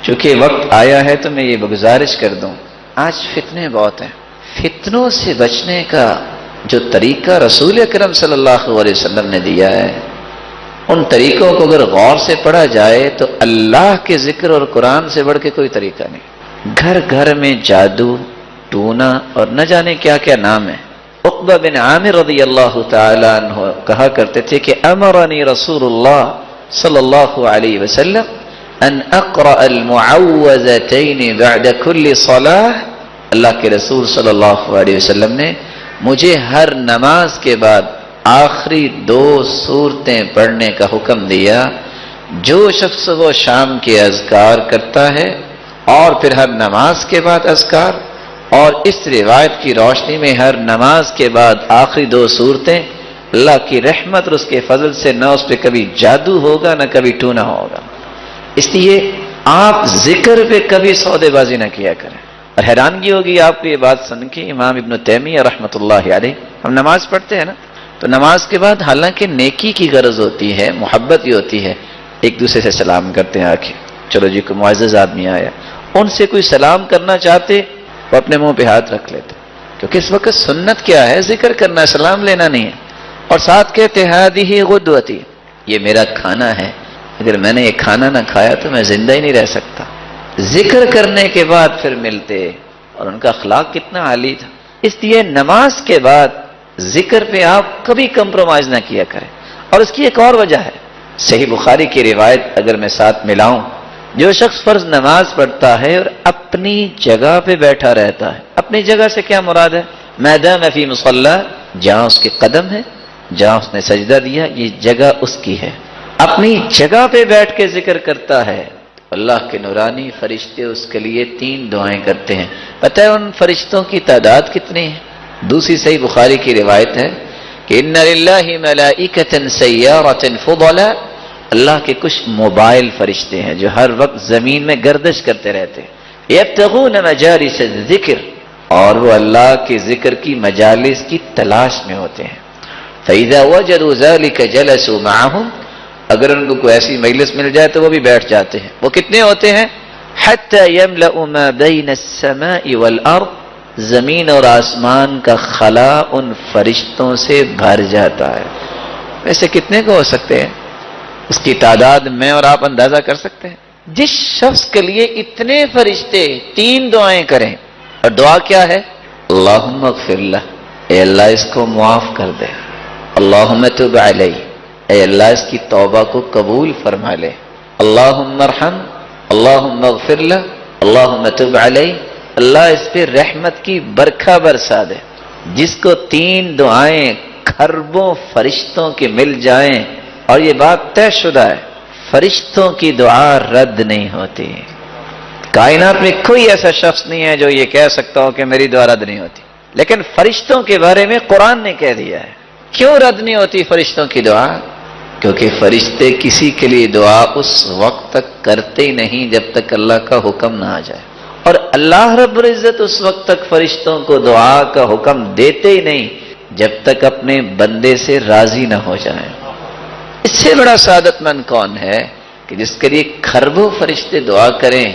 چونکہ وقت آیا ہے تو میں یہ گزارش کر دوں، آج فتنے بہت ہیں، فتنوں سے بچنے کا جو طریقہ رسول اکرم صلی اللہ علیہ وسلم نے دیا ہے، ان طریقوں کو اگر غور سے پڑھا جائے تو اللہ کے ذکر اور قرآن سے بڑھ کے کوئی طریقہ نہیں۔ گھر گھر میں جادو، ٹونا اور نہ جانے کیا کیا نام ہے۔ عقبہ بن عامر رضی اللہ تعالی عنہ کہا کرتے تھے کہ امرنی رسول اللہ صلی اللہ علیہ وسلم ان اقرأ المعوذتین بعد کل صلاح، اللہ کے رسول صلی اللہ علیہ وسلم نے مجھے ہر نماز کے بعد آخری 2 سورتیں پڑھنے کا حکم دیا۔ جو شخص وہ شام کے اذکار کرتا ہے اور پھر ہر نماز کے بعد اذکار، اور اس روایت کی روشنی میں ہر نماز کے بعد آخری 2 سورتیں، اللہ کی رحمت اور اس کے فضل سے نہ اس پہ کبھی جادو ہوگا نہ کبھی ٹونا ہوگا۔ اس لیے آپ ذکر پہ کبھی سودے بازی نہ کیا کریں۔ اور حیرانگی ہوگی آپ کو یہ بات سن کے، امام ابن تیمیہ رحمۃ اللہ علیہ، ہم نماز پڑھتے ہیں نا، تو نماز کے بعد حالانکہ نیکی کی غرض ہوتی ہے، محبت ہی ہوتی ہے، ایک دوسرے سے سلام کرتے ہیں، آکے چلو جی کوئی معزز آدمی آیا، ان سے کوئی سلام کرنا چاہتے وہ اپنے منہ پہ ہاتھ رکھ لیتے، کیونکہ اس وقت سنت کیا ہے؟ ذکر کرنا ہے، سلام لینا نہیں ہے۔ اور ساتھ کہتے ہادہ غدوتی، یہ میرا کھانا ہے، اگر میں نے یہ کھانا نہ کھایا تو میں زندہ ہی نہیں رہ سکتا۔ ذکر کرنے کے بعد پھر ملتے، اور ان کا اخلاق کتنا عالی تھا۔ اس لیے نماز کے بعد ذکر پہ آپ کبھی کمپرومائز نہ کیا کریں۔ اور اس کی ایک اور وجہ ہے، صحیح بخاری کی روایت اگر میں ساتھ ملاؤں، جو شخص فرض نماز پڑھتا ہے اور اپنی جگہ پہ بیٹھا رہتا ہے، اپنی جگہ سے کیا مراد ہے؟ میدان فی مصلی، جہاں اس کے قدم ہے، جہاں اس نے سجدہ دیا، یہ جگہ اس کی ہے، اپنی جگہ پہ بیٹھ کے ذکر کرتا ہے، اللہ کے نورانی فرشتے اس کے لیے 3 دعائیں کرتے ہیں۔ پتہ ہے ان فرشتوں کی تعداد کتنی ہے؟ دوسری صحیح بخاری کی روایت ہے کہ ان للہ ملائکۃ سیارۃ فضلا، اللہ کے کچھ موبائل فرشتے ہیں جو ہر وقت زمین میں گردش کرتے رہتے ہیں، یبتغون مجالس الذکر، اور وہ اللہ کے ذکر کی مجالس کی تلاش میں ہوتے ہیں۔ فإذا وجدوا ذلك جلسوا معهم، اگر ان کو کوئی ایسی مجلس مل جائے تو وہ بھی بیٹھ جاتے ہیں۔ وہ کتنے ہوتے ہیں؟ حتی یملأ ما بین السماء والارض، زمین اور آسمان کا خلا ان فرشتوں سے بھر جاتا ہے۔ ویسے کتنے کو ہو سکتے ہیں؟ اس کی تعداد میں اور آپ اندازہ کر سکتے ہیں؟ جس شخص کے لیے اتنے فرشتے 3 دعائیں کریں، اور دعا کیا ہے؟ اللہم اغفر لہ، اے اللہ اس کو معاف کر دے، اللہم تب علیہ، اے اللہ اس کی توبہ کو قبول فرما لے، اللہم ارحم، اللہم اغفر لہ، اللہم تب علیہ، اللہ اس پہ رحمت کی برکھا برسا دے۔ جس کو 3 دعائیں کھربوں فرشتوں کے مل جائیں، اور یہ بات طے شدہ ہے، فرشتوں کی دعا رد نہیں ہوتی۔ کائنات میں کوئی ایسا شخص نہیں ہے جو یہ کہہ سکتا ہو کہ میری دعا رد نہیں ہوتی، لیکن فرشتوں کے بارے میں قرآن نے کہہ دیا ہے۔ کیوں رد نہیں ہوتی فرشتوں کی دعا؟ کیونکہ فرشتے کسی کے لیے دعا اس وقت تک کرتے ہی نہیں جب تک اللہ کا حکم نہ آ جائے، اور اللہ رب العزت اس وقت تک فرشتوں کو دعا کا حکم دیتے ہی نہیں جب تک اپنے بندے سے راضی نہ ہو جائیں۔ اس سے بڑا سعادت مند کون ہے کہ جس کے لیے کھربوں فرشتے دعا کریں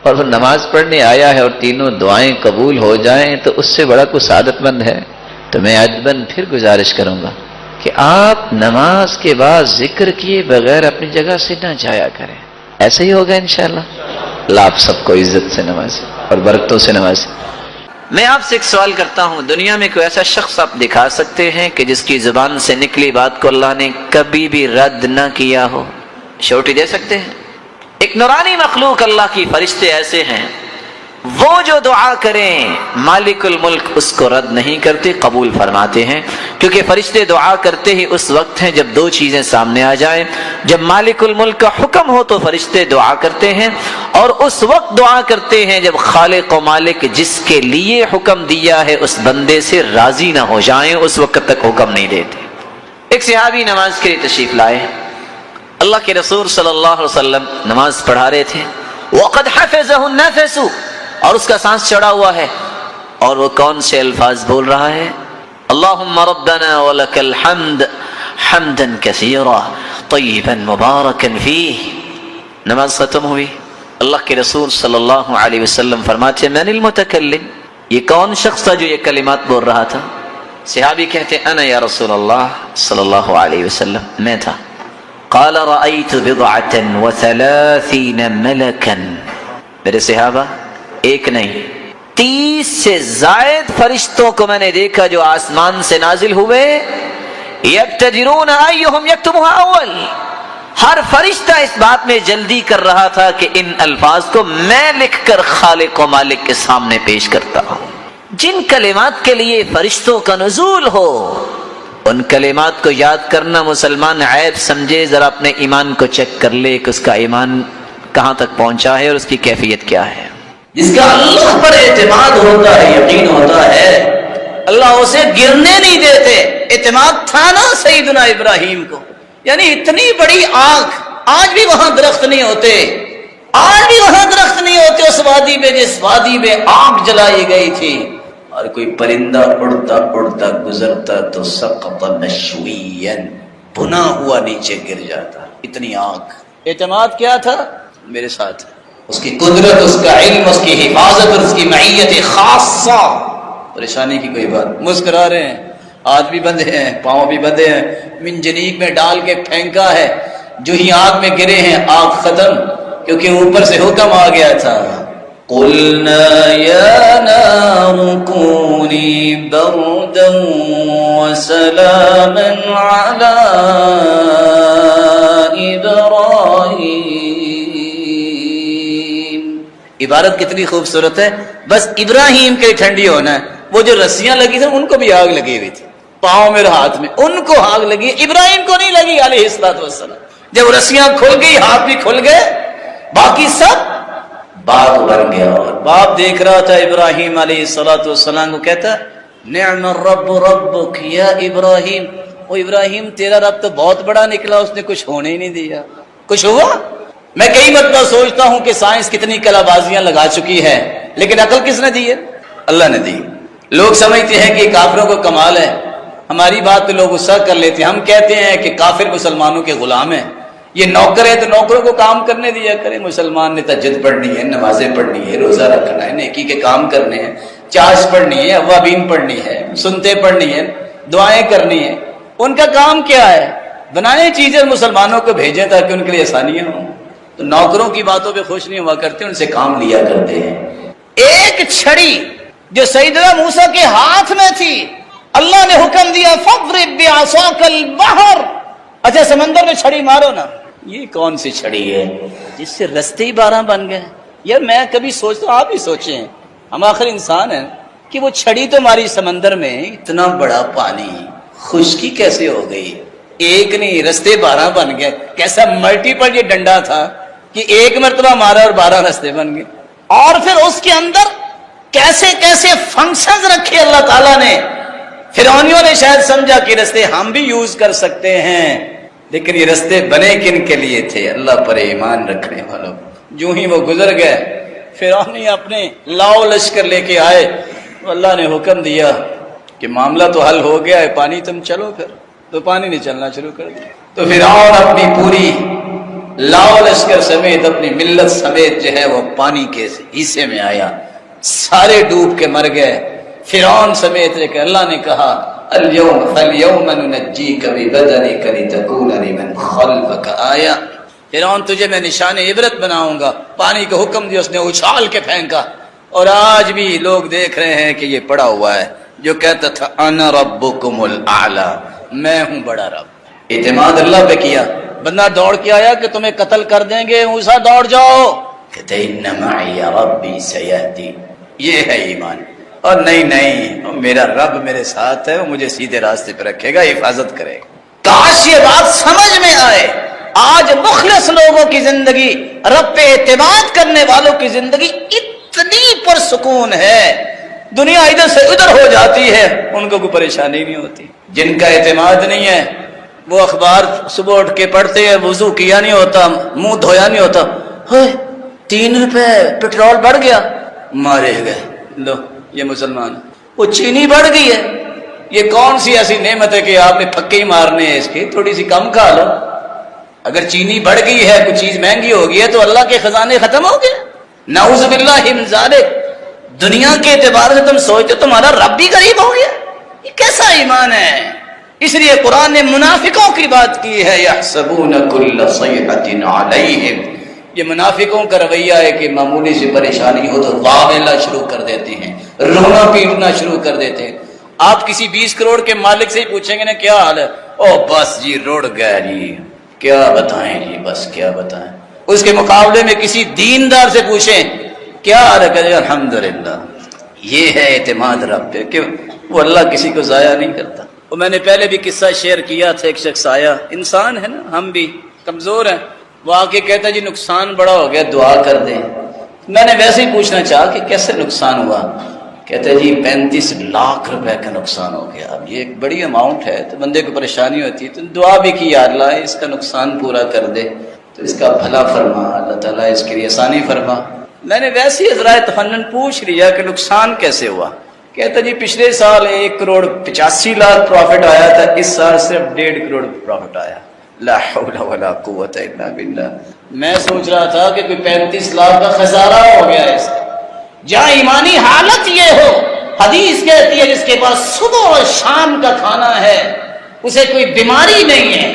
اور وہ نماز پڑھنے آیا ہے اور 3 دعائیں قبول ہو جائیں، تو اس سے بڑا کوئی سعادت مند ہے؟ تو میں ادباً پھر گزارش کروں گا کہ آپ نماز کے بعد ذکر کیے بغیر اپنی جگہ سے نہ جایا کریں۔ ایسے ہی ہوگا انشاءاللہ۔ اللہ آپ سب کو عزت سے نوازے اور برکتوں سے نوازے۔ میں آپ سے ایک سوال کرتا ہوں، دنیا میں کوئی ایسا شخص آپ دکھا سکتے ہیں کہ جس کی زبان سے نکلی بات کو اللہ نے کبھی بھی رد نہ کیا ہو؟ شورٹی دے سکتے ہیں؟ ایک نورانی مخلوق اللہ کی فرشتے ایسے ہیں، وہ جو دعا کریں مالک الملک اس کو رد نہیں کرتے، قبول فرماتے ہیں، کیونکہ فرشتے دعا کرتے ہی اس وقت ہیں جب 2 چیزیں سامنے آ جائیں۔ جب مالک الملک کا حکم ہو تو فرشتے دعا کرتے ہیں، اور اس وقت دعا کرتے ہیں جب خالق و مالک جس کے لیے حکم دیا ہے اس بندے سے راضی نہ ہو جائیں، اس وقت تک حکم نہیں دیتے۔ ایک صحابی نماز کے لیے تشریف لائے، اللہ کے رسول صلی اللہ علیہ وسلم نماز پڑھا رہے تھے، وَقَدْ حَفِظَهُ النَّفَسُ، اور اس کا سانس چڑھا ہوا ہے، اور وہ کون سے الفاظ بول رہا ہے؟ اللہم ربنا ولک الحمد حمدا کثیرا طیبا مبارکا فیہ۔ نماز ختم ہوئی، اللہ کے رسول صلی اللہ علیہ وسلم فرماتے من المتکلم، یہ کون شخص تھا جو یہ کلمات بول رہا تھا؟ صحابی کہتے انا یا رسول اللہ صلی اللہ علیہ وسلم، میں تھا۔ قال رأيت بضعة وثلاثين ملكا، میرے صحابہ ایک نہیں 30 سے زائد فرشتوں کو میں نے دیکھا جو آسمان سے نازل ہوئے، یبتدرون ایہم یکتبها اول، ہر فرشتہ اس بات میں جلدی کر رہا تھا کہ ان الفاظ کو میں لکھ کر خالق و مالک کے سامنے پیش کرتا ہوں۔ جن کلمات کے لیے فرشتوں کا نزول ہو ان کلمات کو یاد کرنا مسلمان عیب سمجھے، ذرا اپنے ایمان کو چیک کر لے کہ اس کا ایمان کہاں تک پہنچا ہے اور اس کی کیفیت کیا ہے۔ جس کا اللہ پر اعتماد ہوتا ہے، یقین ہوتا ہے، اللہ اسے گرنے نہیں دیتے۔ اعتماد تھا نا سیدنا ابراہیم کو، یعنی اتنی بڑی آگ، آج بھی وہاں درخت نہیں ہوتے، آج بھی وہاں درخت نہیں ہوتے اس وادی میں جس وادی میں آگ جلائی گئی تھی، اور کوئی پرندہ اڑتا اڑتا گزرتا تو سقط مشویا، بنا ہوا نیچے گر جاتا، اتنی آگ۔ اعتماد کیا تھا؟ میرے ساتھ اس کی قدرت، اس کا علم، اس کی حفاظت اور اس کی معیت خاصہ۔ پریشانی کی کوئی بات، مسکرا رہے ہیں، ہاتھ بھی بندھے ہیں، پاؤں بھی بندھے ہیں، منجنیق میں ڈال کے پھینکا ہے، جو ہی آگ میں گرے ہیں آگ ختم، کیونکہ اوپر سے حکم آ گیا تھا قُلْنَا يَا نَارُ كُونِي بَرْدًا وَسَلَامًا عَلَىٰ إِبْرَاهِيمَ۔ عبارت کتنی خوبصورت ہے، بس ابراہیم کے ٹھنڈی ہونا ہے۔ وہ جو رسیاں لگی تھیں ان کو بھی آگ لگی ہوئی تھی، پاؤں میں اور ہاتھ میں، ان کو آگ لگی، ابراہیم کو نہیں لگی علیہ الصلوۃ والسلام۔ جب رسیاں کھل گئی، ہاتھ بھی کھل گئے، باقی سب باغ بن گیا۔ اور باپ دیکھ رہا تھا ابراہیم علیہ الصلوۃ والسلام کو، کہتا نعم الرب ربک یا ابراہیم، او ابراہیم تیرا رب تو بہت بڑا نکلا، اس نے کچھ ہونے ہی نہیں دیا۔ کچھ ہوا؟ میں کئی مرتبہ سوچتا ہوں کہ سائنس کتنی کلا بازیاں لگا چکی ہے، لیکن عقل کس نے دی ہے؟ اللہ نے دی۔ لوگ سمجھتے ہیں کہ کافروں کو کمال ہے، ہماری بات پہ لوگ غصہ کر لیتے ہیں۔ ہم کہتے ہیں کہ کافر مسلمانوں کے غلام ہیں، یہ نوکر ہے تو نوکروں کو کام کرنے دیا کرے۔ مسلمان نے تہجد پڑھنی ہے، نمازیں پڑھنی ہے، روزہ رکھنا ہے، نیکی کے کام کرنے ہیں، چاش پڑھنی ہے، اوابین پڑھنی ہے، سنتے پڑھنی ہے، دعائیں کرنی ہے۔ ان کا کام کیا ہے؟ بنائیں چیزیں مسلمانوں کو بھیجیں تاکہ ان کے لیے آسانیاں ہوں۔ تو نوکروں کی باتوں پہ خوش نہیں ہوا کرتے، ان سے کام لیا کرتے ہیں۔ ایک چھڑی جو سیدنا موسیٰ کے ہاتھ میں تھی، اللہ نے حکم دیا فَاضْرِب بِعَصَاكَ الْبَحْرَ، اچھا سمندر میں چھڑی مارو نا۔ یہ کون سی چھڑی ہے جس سے رستے ہی 12 بن گئے؟ یار میں کبھی سوچتا ہوں، آپ بھی سوچیں، ہم آخر انسان ہیں، کہ وہ چھڑی تو ماری سمندر میں، اتنا بڑا پانی، خشکی کیسے ہو گئی؟ ایک نہیں، رستے 12 بن گئے۔ کیسا ملٹیپل یہ ڈنڈا تھا کہ ایک مرتبہ مارا اور 12 رستے بن گئے۔ اور پھر اس کے اندر کیسے کیسے فنکشنز رکھے اللہ تعالیٰ نے۔ فرعونیوں نے شاید سمجھا کہ رستے ہم بھی یوز کر سکتے ہیں، لیکن یہ رستے بنے کن کے لیے تھے؟ اللہ پر ایمان رکھنے والوں۔ جو ہی وہ گزر گئے، فرعونی اپنے لاؤ لشکر لے کے آئے، اللہ نے حکم دیا کہ معاملہ تو حل ہو گیا ہے، پانی تم چلو، پھر تو پانی نہیں چلنا شروع کر دیا۔ تو فرعون اپنی پوری لاؤ لشکر سمیت، اپنی ملت سمیت جو ہے وہ پانی کے حصے میں آیا، سارے ڈوب کے مر گئے فرعون سمیت۔ لیکن اللہ نے کہا اليوم فاليوم ننجيك ببدنك لتكون لمن خلفك آية، فرعون تجھے میں نشان عبرت بناؤں گا۔ پانی کا حکم دیا، اس نے اچھال کے پھینکا، اور آج بھی لوگ دیکھ رہے ہیں کہ یہ پڑا ہوا ہے جو کہتا تھا انا ربكم الاعلى، میں ہوں بڑا رب۔ اعتماد اللہ پہ کیا، بندہ دوڑ کے آیا کہ تمہیں قتل کر دیں گے، موسیٰ دوڑ جاؤ، کہتے ان معي ربي سيهدين، یہ ہے ایمان۔ اور نہیں، میرا رب میرے ساتھ ہے، وہ مجھے سیدھے راستے پہ رکھے گا، حفاظت کرے گا۔ کاش یہ بات سمجھ میں آئے۔ آج مخلص لوگوں کی زندگی، رب پہ اعتماد کرنے والوں کی زندگی اتنی پرسکون ہے، دنیا ادھر سے ادھر ہو جاتی ہے، ان کو کوئی پریشانی نہیں ہوتی۔ جن کا اعتماد نہیں ہے وہ اخبار صبح اٹھ کے پڑھتے ہیں، وضو کیا نہیں ہوتا، منہ دھویا نہیں ہوتا، 3 روپے پیٹرول بڑھ گیا، مارے گئے۔ لو یہ مسلمان، وہ چینی بڑھ گئی ہے، یہ کون سی ایسی نعمت ہے کہ آپ نے پھکے ہی مارنے ہیں اس کی، تھوڑی سی کم کھا لو۔ اگر چینی بڑھ گئی ہے، کوئی چیز مہنگی ہو گئی ہے تو اللہ کے خزانے ختم ہو گئے، نعوذ باللہ من ذالک۔ دنیا کے اعتبار سے تم سوچتے ہو تمہارا رب بھی غریب ہو گیا، یہ کیسا ایمان ہے؟ اس لیے قرآن نے منافقوں کی بات کی ہے، یحسبون کل صیحۃ علیہم۔ یہ منافقوں کا رویہ ہے کہ معمولی سی پریشانی ہو تو واویلا شروع کر دیتے ہیں، رونا پیٹنا شروع کر دیتے ہیں۔ آپ کسی 20 کروڑ کے مالک سے ہی پوچھیں گے نا کیا حال ہے، او بس جی رڑ گیا جی، کیا بتائیں جی، بس کیا بتائیں۔ اس کے مقابلے میں کسی دیندار سے پوچھیں کیا حال ہے، کہتے ہیں الحمدللہ۔ یہ ہے اعتماد رب پہ کہ وہ اللہ کسی کو ضائع نہیں کرتا۔ وہ میں نے پہلے بھی قصہ شیئر کیا تھا، ایک شخص آیا، انسان ہے نا، ہم بھی کمزور ہیں، وہ آ کے کہتا ہے جی نقصان بڑا ہو گیا، دعا کر دیں۔ میں نے ویسے ہی پوچھنا چاہا کہ کیسے نقصان ہوا؟ کہتے جی 35 لاکھ روپے کا نقصان ہو گیا۔ اب یہ ایک بڑی اماؤنٹ ہے تو بندے کو پریشانی ہوتی ہے، تو دعا بھی کی یا اللہ اس کا نقصان پورا کر دے، تو اس کا بھلا فرما، اللہ تعالیٰ اس کے لیے آسانی فرما۔ میں نے ویسے ہی ذرائع تفنن پوچھ لیا کہ نقصان کیسے ہوا؟ کہتا جی پچھلے سال 1 کروڑ 85 لاکھ پروفٹ آیا تھا، اس سال صرف 1.5 کروڑ پروفٹ آیا۔ لا حول ولا قوت الا باللہ۔ میں سوچ رہا تھا کہ کوئی 35 لاکھ کا خسارہ ہو گیا ہے اس کا۔ جہاں ایمانی حالت یہ ہو، حدیث کہتی ہے جس کے پاس صبح اور شام کا کھانا ہے، اسے کوئی بیماری نہیں ہے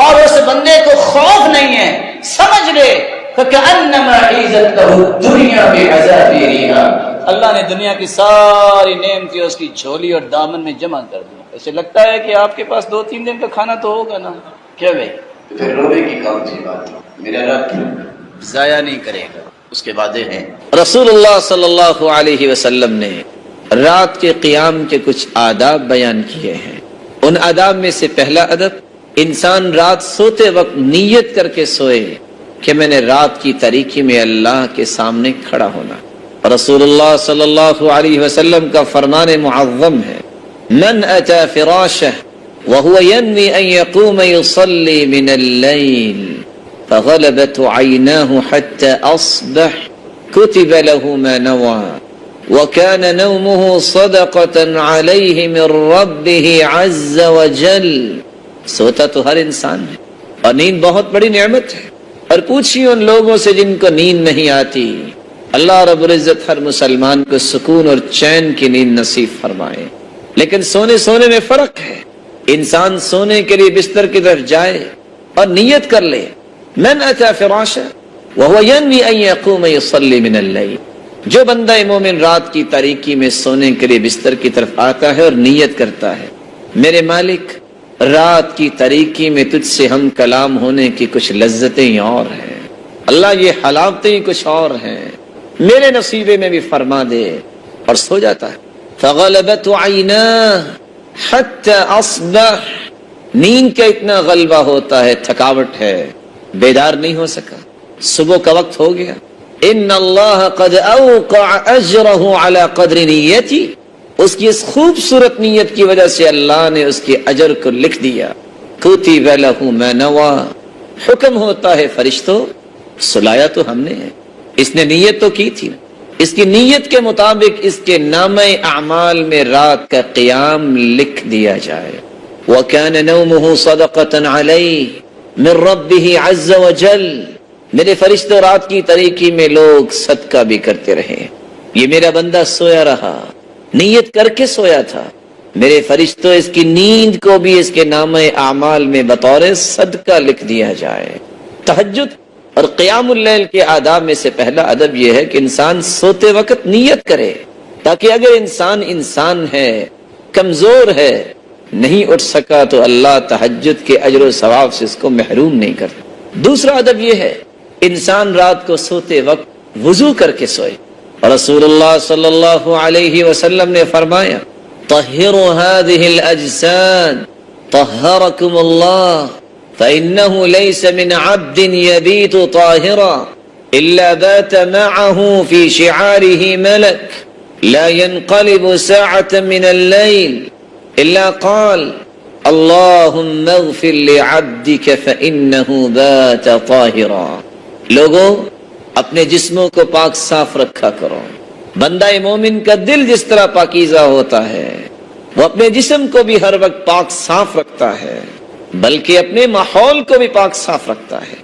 اور اس بندے کو خوف نہیں ہے، سمجھ لے فَكَأَنَّمَا عِيزَتْ لَهُ الدُّنْيَا بِعَذَابِرِهَا۔ اللہ نے دنیا کی ساری نعمتیں اس کی جھولی اور دامن میں جمع کر دی۔ ایسے لگتا ہے کہ آپ کے پاس 2-3 دن کا کھانا تو ہوگا نا، کیا بھائی؟ پھر رونے کی کون سی بات ہے؟ میرا رب ضائع نہیں کرے گا، اس کے وعدے ہیں۔ رسول اللہ صلی اللہ علیہ وسلم نے رات کے قیام کے کچھ آداب بیان کیے ہیں۔ ان آداب میں سے پہلا ادب، انسان رات سوتے وقت نیت کر کے سوئے کہ میں نے رات کی تاریکی میں اللہ کے سامنے کھڑا ہونا۔ رسول اللہ صلی اللہ علیہ وسلم کا فرمان معظم ہے، من اتی فراشہ وهو ينوي ان يقوم يصلي من الليل فغلبت عيناه حتى اصبح كتب له ما نوى وكان نومه صدقة عليه من ربه عز وجل۔ سوتا تو ہر انسان ہے اور نیند بہت بڑی نعمت ہے، اور پوچھئے ان لوگوں سے جن کو نیند نہیں آتی، اللہ رب العزت ہر مسلمان کو سکون اور چین کی نیند نصیب فرمائے۔ لیکن سونے میں فرق ہے، انسان سونے کے لیے بستر کی طرف جائے اور نیت کر لے، من اتی فراشہ وهو ينوي ان يقوم يصلي من الليل۔ جو بندہ مومن رات کی تاریکی میں سونے کے لیے بستر کی طرف آتا ہے اور نیت کرتا ہے، میرے مالک رات کی تاریکی میں تجھ سے ہم کلام ہونے کی کچھ لذتیں اور ہیں، اللہ یہ حلاوتیں کچھ اور ہیں، میرے نصیبے میں بھی فرما دے، اور سو جاتا ہے۔ فغلبت عیناہ حتی اصبح، نیند کا اتنا غلبہ ہوتا ہے، تھکاوٹ ہے، بیدار نہیں ہو سکا، صبح کا وقت ہو گیا۔ ان اللہ قد اوقع اجرہ علی قدر نیتی، اس کی اس خوبصورت نیت کی وجہ سے اللہ نے اس کے اجر کو لکھ دیا۔ کتب لہ ما نوی، حکم ہوتا ہے فرشتوں، سلایا تو ہم نے ہے، اس نے نیت تو کی تھی، اس کی نیت کے مطابق اس کے نامہ اعمال میں رات کا قیام لکھ دیا جائے۔ وَكَانَ نَوْمُهُ صَدَقَةً عَلَيْهِ مِن رَبِّهِ عَزَّ وَجَلَّ۔ میرے فرشتوں رات کی تاریکی میں لوگ صدقہ بھی کرتے رہے، یہ میرا بندہ سویا رہا، نیت کر کے سویا تھا، میرے فرشتوں اس کی نیند کو بھی اس کے نامہ اعمال میں بطور صدقہ لکھ دیا جائے۔ تہجد اور قیام اللیل کے آداب میں سے پہلا ادب یہ ہے کہ انسان سوتے وقت نیت کرے، تاکہ اگر انسان ہے، کمزور ہے، نہیں اٹھ سکا تو اللہ تہجد کے اجر و ثواب سے اس کو محروم نہیں کرتا۔ دوسرا ادب یہ ہے انسان رات کو سوتے وقت وضو کر کے سوئے، اور رسول اللہ صلی اللہ علیہ وسلم نے فرمایا طہروا هذه الاجساد طہرکم اللہ فإنه ليس من عبد يبيت طاهرا إلا بات معه في شعاره ملك لا ينقلب ساعة من الليل إلا قال اللهم اغفر لعبدك فإنه بات طاهرا۔ لوگوں اپنے جسموں کو پاک صاف رکھا کرو، بندہ مومن کا دل جس طرح پاکیزہ ہوتا ہے وہ اپنے جسم کو بھی ہر وقت پاک صاف رکھتا ہے، بلکہ اپنے ماحول کو بھی پاک صاف رکھتا ہے۔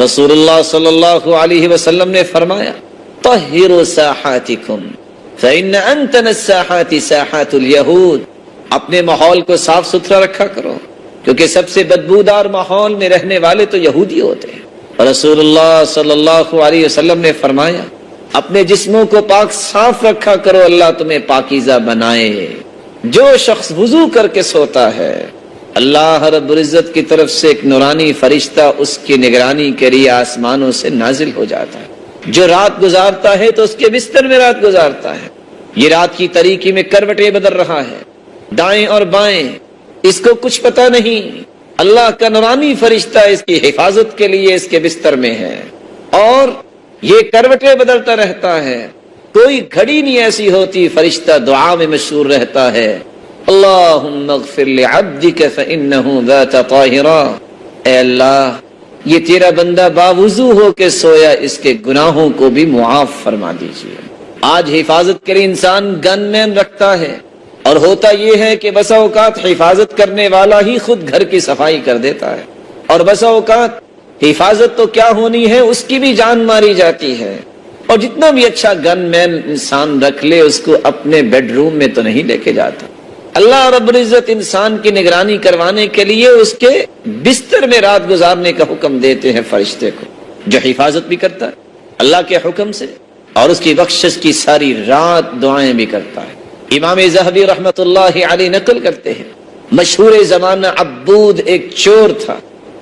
رسول اللہ صلی اللہ علیہ وسلم نے فرمایا طہروا ساحاتکم فإن انتن الساحات ساحات اليہود، اپنے ماحول کو صاف ستھرا رکھا کرو کیونکہ سب سے بدبودار ماحول میں رہنے والے تو یہودی ہوتے ہیں۔ رسول اللہ صلی اللہ علیہ وسلم نے فرمایا اپنے جسموں کو پاک صاف رکھا کرو، اللہ تمہیں پاکیزہ بنائے۔ جو شخص وضو کر کے سوتا ہے اللہ رب العزت کی طرف سے ایک نورانی فرشتہ اس کی نگرانی کے لیے آسمانوں سے نازل ہو جاتا ہے۔ جو رات گزارتا ہے تو اس کے بستر میں رات گزارتا ہے، یہ رات کی تاریکی میں کروٹیں بدل رہا ہے دائیں اور بائیں، اس کو کچھ پتہ نہیں، اللہ کا نورانی فرشتہ اس کی حفاظت کے لیے اس کے بستر میں ہے اور یہ کروٹیں بدلتا رہتا ہے، کوئی گھڑی نہیں ایسی ہوتی فرشتہ دعا میں مشغول رہتا ہے، اللہم اغفر لعبدک فإنہ ذات طاہرہ، اے اللہ یہ تیرا بندہ باوضو ہو کے سویا، اس کے گناہوں کو بھی معاف فرما دیجیے۔ آج حفاظت کے لیے انسان گن مین رکھتا ہے اور ہوتا یہ ہے کہ بسا اوقات حفاظت کرنے والا ہی خود گھر کی صفائی کر دیتا ہے، اور بسا اوقات حفاظت تو کیا ہونی ہے اس کی بھی جان ماری جاتی ہے، اور جتنا بھی اچھا گن مین انسان رکھ لے اس کو اپنے بیڈ روم میں تو نہیں لے کے جاتا۔ اللہ رب العزت انسان کی نگرانی کروانے کے لیے اس کے بستر میں رات گزارنے کا حکم دیتے ہیں فرشتے کو، جو حفاظت بھی کرتا ہے اللہ کے حکم سے اور اس کی بخشش کی ساری رات دعائیں بھی کرتا ہے۔ امام ذہبی رحمت اللہ علیہ نقل کرتے ہیں مشہور زمانہ عبود ایک چور تھا،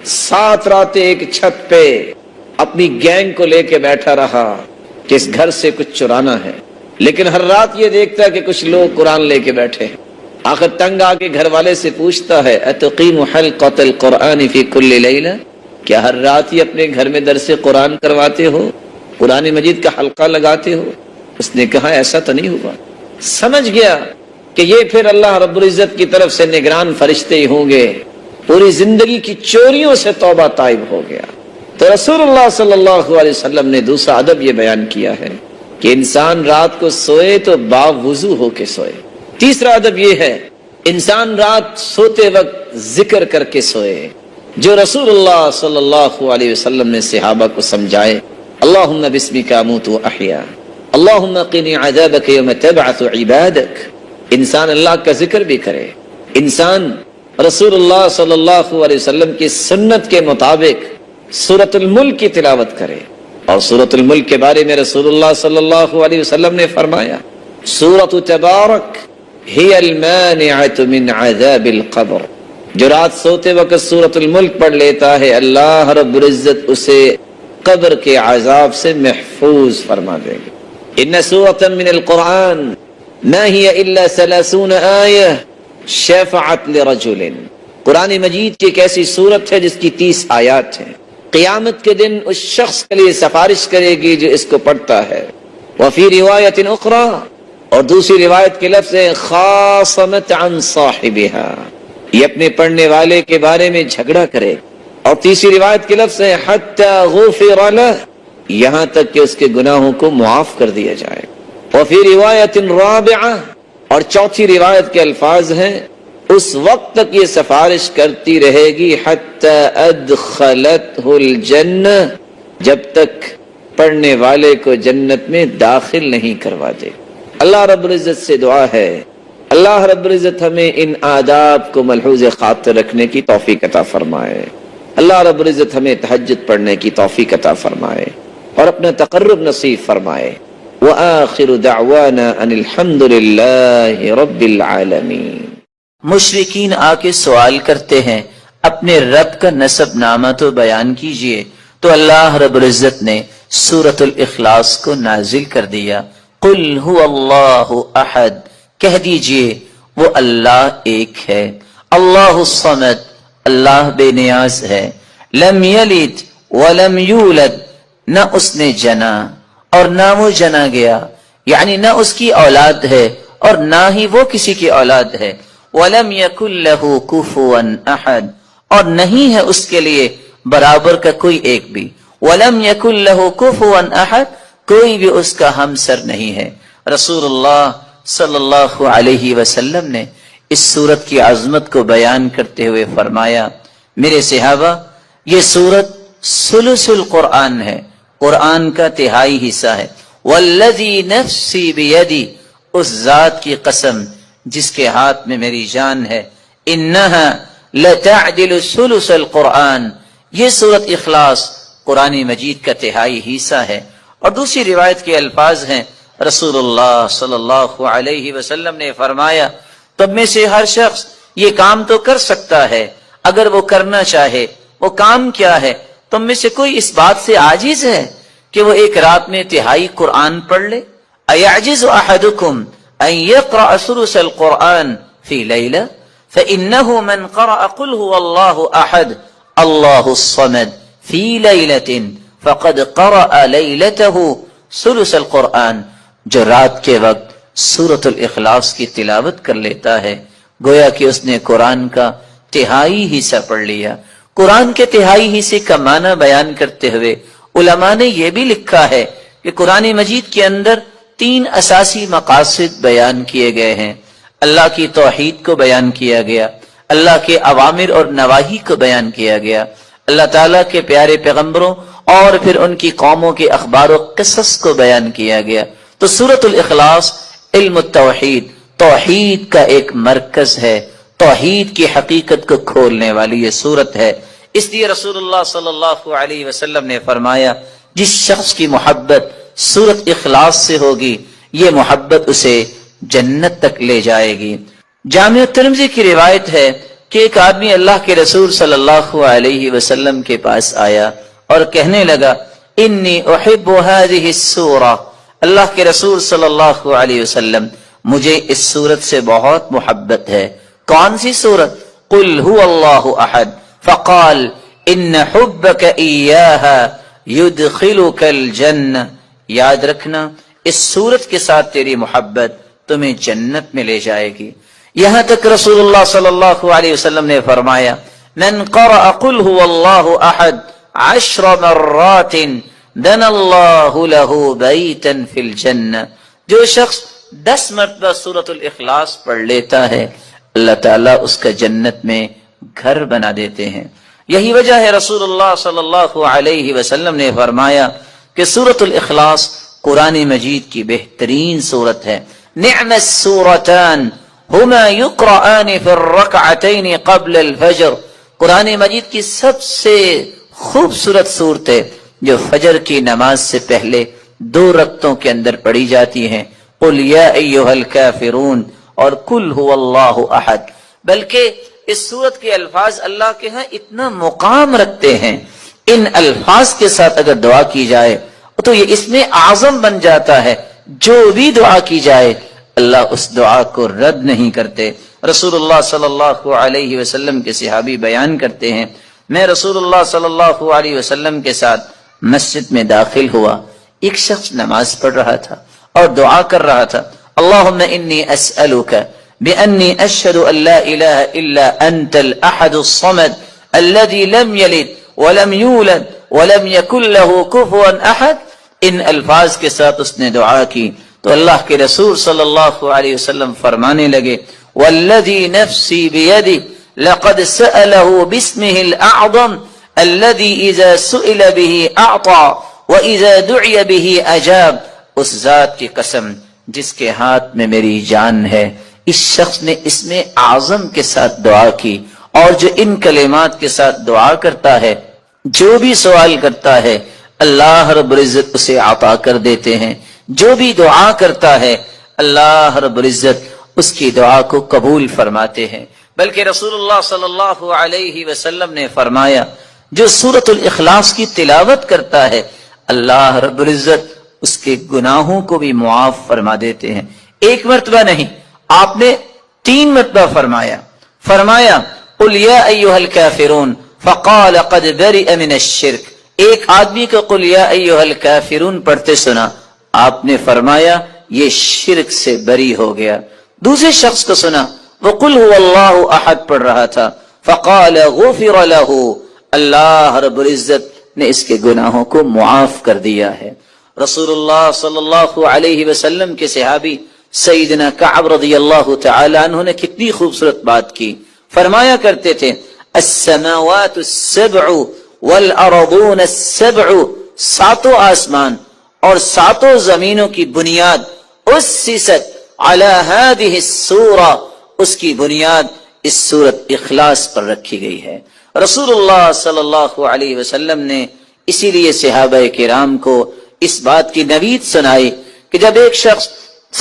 7 راتیں ایک چھت پہ اپنی گینگ کو لے کے بیٹھا رہا کہ اس گھر سے کچھ چرانا ہے، لیکن ہر رات یہ دیکھتا کہ کچھ لوگ قرآن لے کے بیٹھے ہیں۔ آخر تنگ آ کے گھر والے سے پوچھتا ہے اتقیم حلقۃ القرآن فی کل لیلہ، کیا ہر رات ہی اپنے گھر میں درس قرآن کرواتے ہو، قرآن مجید کا حلقہ لگاتے ہو؟ اس نے کہا ایسا تو نہیں ہوا۔ سمجھ گیا کہ یہ پھر اللہ رب العزت کی طرف سے نگران فرشتے ہی ہوں گے، پوری زندگی کی چوریوں سے توبہ طائب ہو گیا۔ تو رسول اللہ صلی اللہ علیہ وسلم نے دوسرا ادب یہ بیان کیا ہے کہ انسان رات کو سوئے تو باوضو ہو کے سوئے۔ تیسرا ادب یہ ہے انسان رات سوتے وقت ذکر کر کے سوئے، جو رسول اللہ صلی اللہ علیہ وسلم نے صحابہ کو سمجھائے۔ اللہم بسمک اموت و احیا، اللہم قنی عذابک یوم تبعث عبادک۔ انسان اللہ کا ذکر بھی کرے، انسان رسول اللہ صلی اللہ علیہ وسلم کی سنت کے مطابق سورۃ الملک کی تلاوت کرے، اور سورۃ الملک کے بارے میں رسول اللہ صلی اللہ علیہ وسلم نے فرمایا سورۃ تبارک ہی المانعۃ من عذاب القبر، جو رات سوتے وقت سورۃ الملک پڑھ لیتا ہے اللہ رب العزت اسے قبر کے عذاب سے محفوظ فرما دے گا۔ ان سورۃ من القرآن ما هي الا 30 آیہ شفعت لرجل، قرآن مجید کی ایک ایسی سورت ہے جس کی 30 آیات ہیں، قیامت کے دن اس شخص کے لیے سفارش کرے گی جو اس کو پڑھتا ہے۔ وفی روایت اخری، اور دوسری روایت کے لفظ ہے خاصمت عن صاحبها، یہ اپنے پڑھنے والے کے بارے میں جھگڑا کرے، اور تیسری روایت کے لفظ ہے حتی غفر له، یہاں تک کہ اس کے گناہوں کو معاف کر دیا جائے۔ وفی روایت رابعہ، اور چوتھی روایت کے الفاظ ہیں اس وقت تک یہ سفارش کرتی رہے گی حتی ادخلتہ الجنہ، جب تک پڑھنے والے کو جنت میں داخل نہیں کروا دے۔ اللہ رب العزت سے دعا ہے اللہ رب العزت ہمیں ان آداب کو ملحوظ خاطر رکھنے کی توفیق عطا فرمائے، اللہ رب العزت ہمیں تہجد پڑھنے کی توفیق عطا فرمائے اور اپنا تقرب نصیب فرمائے۔ وآخر دعوانا ان الحمد للہ رب العالمین۔ مشرکین آ کے سوال کرتے ہیں اپنے رب کا نسب نامہ تو بیان کیجئے، تو اللہ رب العزت نے سورۃ الاخلاص کو نازل کر دیا۔ قل هو اللہ احد، کہہ دیجئے وہ اللہ ایک ہے، اللہ الصمد، اللہ بے نیاز ہے، لم یلد ولم یولد، نہ اس نے جنا اور نہ وہ جنا گیا، یعنی نہ اس کی اولاد ہے اور نہ ہی وہ کسی کی اولاد ہے، وَلَمْ يَكُنْ لَهُ كُفُوًا أَحَدٌ، اور نہیں ہے اس کے لیے برابر کا کوئی ایک بھی، وَلَمْ يَكُنْ لَهُ كُفُوًا أَحَدٌ، کوئی بھی اس کا ہمسر نہیں ہے۔ رسول اللہ صلی اللہ علیہ وسلم نے اس سورت کی عظمت کو بیان کرتے ہوئے فرمایا میرے صحابہ، یہ سورت ثلث القرآن ہے، قرآن کا تہائی حصہ ہے۔ والذی نفسی بیدی، اس ذات کی قسم جس کے ہاتھ میں میری جان ہے، انہا لتعدل ثلث القرآن، یہ سورت اخلاص قرآن مجید کا تہائی حصہ ہے۔ اور دوسری روایت کے الفاظ ہیں، رسول اللہ صلی اللہ علیہ وسلم نے فرمایا، تم میں سے ہر شخص یہ کام تو کر سکتا ہے اگر وہ کرنا چاہے۔ وہ کام کیا ہے؟ تم میں سے کوئی اس بات سے عاجز ہے کہ وہ ایک رات میں تہائی قرآن پڑھ لے؟ ایعجز احدکم ان یقرأ ثلث القرآن فی لیلہ فإنه من قرأ قل هو الله احد اللہ الصمد فی لیلۃ فقد قرأ لیلته ثلث القرآن، جو رات کے وقت سورۃ الاخلاص کی تلاوت کر لیتا ہے گویا کہ اس نے قرآن کا تہائی حصہ پڑھ لیا۔ قرآن کے تہائی حصے کا معنی بیان کرتے ہوئے علماء نے یہ بھی لکھا ہے کہ قرآن مجید کے اندر 3 اساسی مقاصد بیان کیے گئے ہیں۔ اللہ کی توحید کو بیان کیا گیا، اللہ کے اوامر اور نواہی کو بیان کیا گیا، اللہ تعالیٰ کے پیارے پیغمبروں اور پھر ان کی قوموں کے اخبار و قصص کو بیان کیا گیا۔ تو سورۃ الاخلاص علم التوحید، توحید کا ایک مرکز ہے، توحید کی حقیقت کو کھولنے والی یہ سورت ہے۔ اس لیے رسول اللہ صلی اللہ علیہ وسلم نے فرمایا، جس شخص کی محبت سورۃ اخلاص سے ہوگی یہ محبت اسے جنت تک لے جائے گی۔ جامع ترمذی کی روایت ہے کہ ایک آدمی اللہ کے رسول صلی اللہ علیہ وسلم کے پاس آیا اور کہنے لگا، انی احب هذه السورہ، اللہ کے رسول صلی اللہ علیہ وسلم مجھے اس سورت سے بہت محبت ہے۔ کون سی سورت؟ قل هو اللہ احد، فقال ان حبک ایاها یدخلک الجنہ، یاد رکھنا اس سورت کے ساتھ تیری محبت تمہیں جنت میں لے جائے گی۔ یہاں تک رسول اللہ صلی اللہ علیہ وسلم نے فرمایا، من قرأ قل هو اللہ احد 10 مرات بنى اللہ له بیتا فی الجنہ، جو شخص 10 مرتبہ سورۃ الاخلاص پڑھ لیتا ہے اللہ تعالیٰ اس کا جنت میں گھر بنا دیتے ہیں۔ یہی وجہ ہے رسول اللہ صلی اللہ علیہ وسلم نے فرمایا کہ سورۃ الاخلاص قرآن مجید کی بہترین سورت ہے۔ نعم السورتان ہما یقرآن فی الرکعتین قبل الفجر، قرآن مجید کی سب سے خوبصورت صورتیں جو فجر کی نماز سے پہلے 2 رکعتوں کے اندر پڑھی جاتی ہیں، قل یا ایھا الکافرون اور قل هو اللہ احد۔ بلکہ اس سورت کے الفاظ اللہ کے ہاں اتنا مقام رکھتے ہیں، ان الفاظ کے ساتھ اگر دعا کی جائے تو یہ اس میں اعظم بن جاتا ہے، جو بھی دعا کی جائے اللہ اس دعا کو رد نہیں کرتے۔ رسول اللہ صلی اللہ علیہ وسلم کے صحابی بیان کرتے ہیں، میں رسول اللہ صلی اللہ علیہ وسلم کے ساتھ مسجد میں داخل ہوا، ایک شخص نماز پڑھ رہا تھا اور دعا کر رہا تھا، اللہم انی اسألک بأنی اشہد ان لا الہ الا انت الاحد الصمد الذي لم يلد ولم يولد ولم يكن له كفوا احد۔ ان الفاظ کے ساتھ اس نے دعا کی تو اللہ کے رسول صلی اللہ علیہ وسلم فرمانے لگے، والذی نفسی بیدی لقد سأله باسمه الاعظم الذي اذا سئل به اعطى واذا دعي به اجاب، اس ذات کی قسم جس کے ہاتھ میں میری جان ہے، اس شخص نے اس میں اعظم کے ساتھ دعا کی، اور جو ان کلمات کے ساتھ دعا کرتا ہے، جو بھی سوال کرتا ہے اللہ رب العزت اسے عطا کر دیتے ہیں، جو بھی دعا کرتا ہے اللہ رب العزت اس کی دعا کو قبول فرماتے ہیں۔ بلکہ رسول اللہ صلی اللہ علیہ وسلم نے فرمایا، جو سورۃ الاخلاص کی تلاوت کرتا ہے اللہ رب العزت اس کے گناہوں کو بھی معاف فرما دیتے ہیں۔ 1 مرتبہ نہیں، آپ نے 3 مرتبہ فرمایا قل یا ایھا الکافرون فقال قد برئ من الشرک۔ ایک آدمی کو قل یا ایھا الکافرون پڑھتے سنا، آپ نے فرمایا یہ شرک سے بری ہو گیا۔ دوسرے شخص کو سنا وہ قل هو اللہ احد پڑھ رہا تھا، فقال غفر له، اللہ رب العزت نے اس کے گناہوں کو معاف کر دیا ہے۔ رسول اللہ صلی اللہ علیہ وسلم کے صحابی سیدنا کعب رضی اللہ تعالی عنہ نے کتنی خوبصورت بات کی، فرمایا کرتے تھے السماوات السبع والارضون السبع، ساتوں آسمان اور ساتوں زمینوں کی بنیاد اسست علی هذه السورہ، اس کی بنیاد اس سورت اخلاص پر رکھی گئی ہے۔ رسول اللہ صلی اللہ علیہ وسلم نے اسی لیے صحابہ کرام کو اس بات کی نوید سنائی کہ جب ایک شخص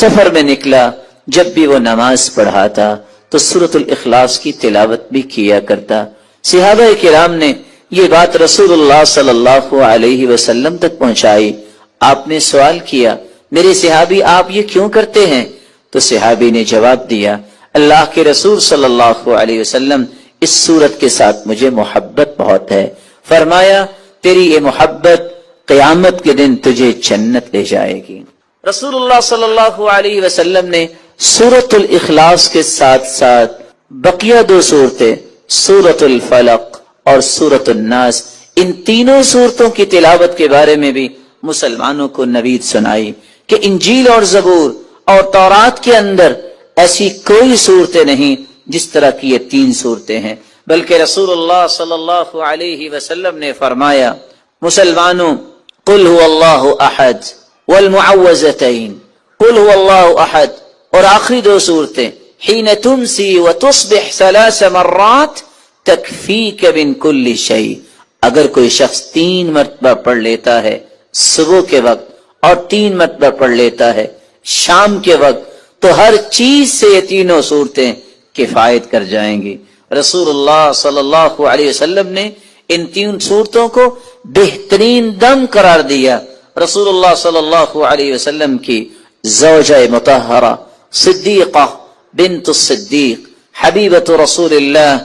سفر میں نکلا، جب بھی وہ نماز پڑھاتا تو سورۃ الاخلاص کی تلاوت بھی کیا کرتا۔ صحابہ کرام نے یہ بات رسول اللہ صلی اللہ علیہ وسلم تک پہنچائی۔ آپ نے سوال کیا، میرے صحابی آپ یہ کیوں کرتے ہیں؟ تو صحابی نے جواب دیا، اللہ کے رسول صلی اللہ علیہ وسلم اس سورت کے ساتھ مجھے محبت بہت ہے، فرمایا تیری یہ محبت قیامت کے دن تجھے جنت لے جائے گی۔ رسول اللہ صلی اللہ علیہ وسلم نے سورۃ الاخلاص کے ساتھ ساتھ بقیہ دو صورتیں سورۃ الفلق اور سورۃ الناس، ان تینوں صورتوں کی تلاوت کے بارے میں بھی مسلمانوں کو نوید سنائی کہ انجیل اور زبور اور تورات کے اندر ایسی کوئی صورتیں نہیں جس طرح کی یہ تین صورتیں ہیں، بلکہ رسول اللہ صلی اللہ علیہ وسلم نے فرمایا مسلمانوں قل هو اللہ احد والمعوذتین، قل هو اللہ احد اور آخری دو صورتیں حین تمسی وتصبح 3 مرات تکفیک من کل شیء، اگر کوئی شخص 3 مرتبہ پڑھ لیتا ہے صبح کے وقت اور 3 مرتبہ پڑھ لیتا ہے شام کے وقت تو ہر چیز سے یہ تینوں صورتیں کفایت کر جائیں گی۔ رسول اللہ صلی اللہ علیہ وسلم نے ان 3 صورتوں کو بہترین دم قرار دیا۔ رسول اللہ صلی اللہ علیہ وسلم کی زوجہ مطہرہ صدیقہ بنت الصدیق حبیبۃ رسول اللہ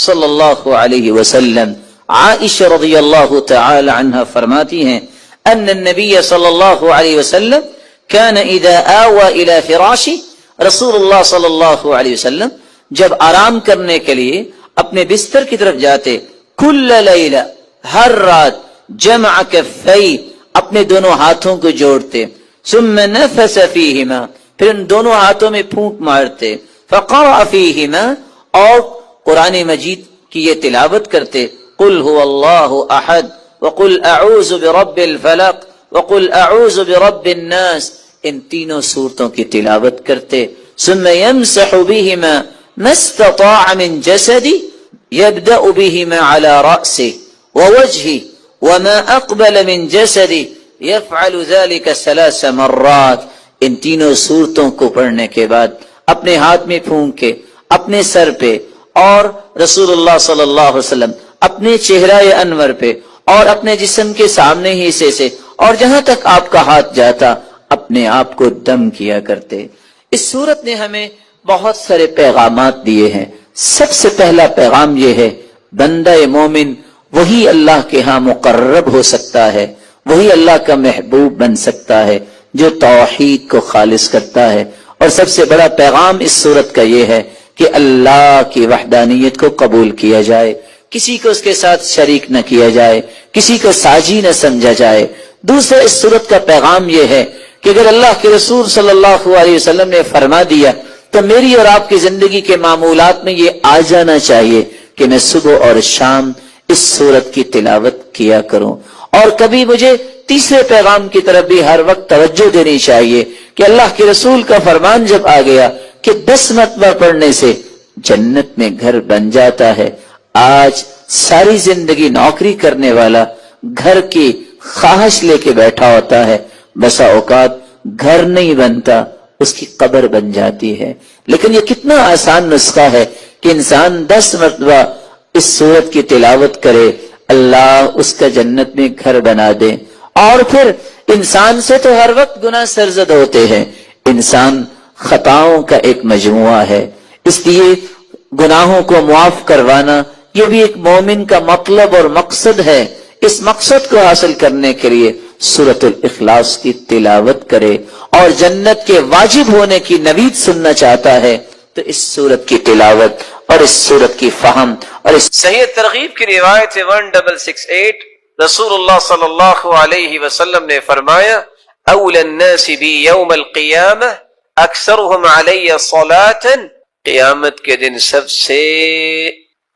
صلی اللہ علیہ وسلم عائشہ رضی اللہ تعالی عنہ فرماتی ہیں ان النبی صلی اللہ علیہ وسلم كان اذا آوى الى فراشه، رسول اللہ صلی اللہ علیہ وسلم جب آرام کرنے کے لیے اپنے بستر کی طرف جاتے کل لیلہ، ہر رات جمع کفی، اپنے دونوں ہاتھوں کو جوڑتے، ثم نفس فیہما، پھر ان دونوں ہاتھوں میں پھونک مارتے، فقرأ فیہما، اور قرآن مجید کی یہ تلاوت کرتے قل هو اللہ احد وقل اعوذ برب الفلق وقل اعوذ برب الناس، ان تینوں صورتوں کی تلاوت کرتے، ثم يمسح بهما ما استطاع من جسدی، يبدأ بهما على رأسه ووجهه وما اقبل من جسدی، يفعل ذلك 3 مرات۔ ان تینوں صورتوں کو پڑھنے کے بعد اپنے ہاتھ میں پھونک کے اپنے سر پہ اور رسول اللہ صلی اللہ علیہ وسلم اپنے چہرہ انور پہ اور اپنے جسم کے سامنے ہی حصے سے اور جہاں تک آپ کا ہاتھ جاتا اپنے آپ کو دم کیا کرتے۔ اس صورت نے ہمیں بہت سارے پیغامات دیے ہیں۔ سب سے پہلا پیغام یہ ہے بندہ مومن وہی اللہ کے ہاں مقرب ہو سکتا ہے، وہی اللہ کا محبوب بن سکتا ہے جو توحید کو خالص کرتا ہے۔ اور سب سے بڑا پیغام اس صورت کا یہ ہے کہ اللہ کی وحدانیت کو قبول کیا جائے، کسی کو اس کے ساتھ شریک نہ کیا جائے، کسی کو ساجی نہ سمجھا جائے۔ دوسرا اس صورت کا پیغام یہ ہے کہ اگر اللہ کے رسول صلی اللہ علیہ وسلم نے فرما دیا تو میری اور آپ کی زندگی کے معمولات میں یہ آ جانا چاہیے کہ میں صبح اور شام اس صورت کی تلاوت کیا کروں۔ اور کبھی مجھے تیسرے پیغام کی طرف بھی ہر وقت توجہ دینی چاہیے کہ اللہ کے رسول کا فرمان جب آ گیا کہ 10 مرتبہ پڑھنے سے جنت میں گھر بن جاتا ہے۔ آج ساری زندگی نوکری کرنے والا گھر کی خواہش لے کے بیٹھا ہوتا ہے، بسا اوقات گھر نہیں بنتا، اس کی قبر بن جاتی ہے۔ لیکن یہ کتنا آسان نسخہ ہے کہ انسان 10 مرتبہ اس سورت کی تلاوت کرے، اللہ اس کا جنت میں گھر بنا دے۔ اور پھر انسان سے تو ہر وقت گناہ سرزد ہوتے ہیں، انسان خطاؤں کا ایک مجموعہ ہے، اس لیے گناہوں کو معاف کروانا یہ بھی ایک مومن کا مطلب اور مقصد ہے۔ اس مقصد کو حاصل کرنے کے لیے سورۃ الاخلاص کی تلاوت کرے اور جنت کے واجب ہونے کی نوید سننا چاہتا ہے تو اس سورت کی تلاوت اور اس سورت کی فہم اور اس صحیح ترغیب کی روایت 1668 رسول اللہ صلی اللہ علیہ وسلم نے فرمایا اول الناس بی یوم القیامہ اکثرهم علی صلاۃ، قیامت کے دن سب سے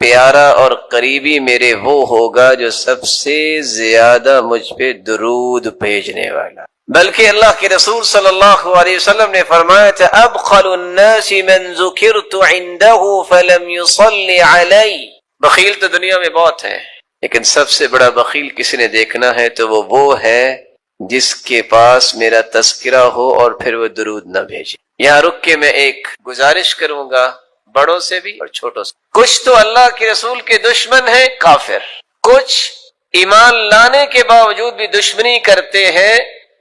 پیارا اور قریبی میرے وہ ہوگا جو سب سے زیادہ مجھ پہ درود بھیجنے والا. بلکہ اللہ کے رسول صلی اللہ علیہ وسلم نے فرمایا تھا ابخل الناس من ذکرت عنده فلم يصل علی. بخیل تو دنیا میں بہت ہیں، لیکن سب سے بڑا بخیل کسی نے دیکھنا ہے تو وہ ہے جس کے پاس میرا تذکرہ ہو اور پھر وہ درود نہ بھیجے. یہاں رک کے میں ایک گزارش کروں گا، بڑوں سے بھی اور چھوٹوں سے. کچھ تو اللہ کے رسول کے دشمن ہیں، کافر. کچھ ایمان لانے کے باوجود بھی دشمنی کرتے ہیں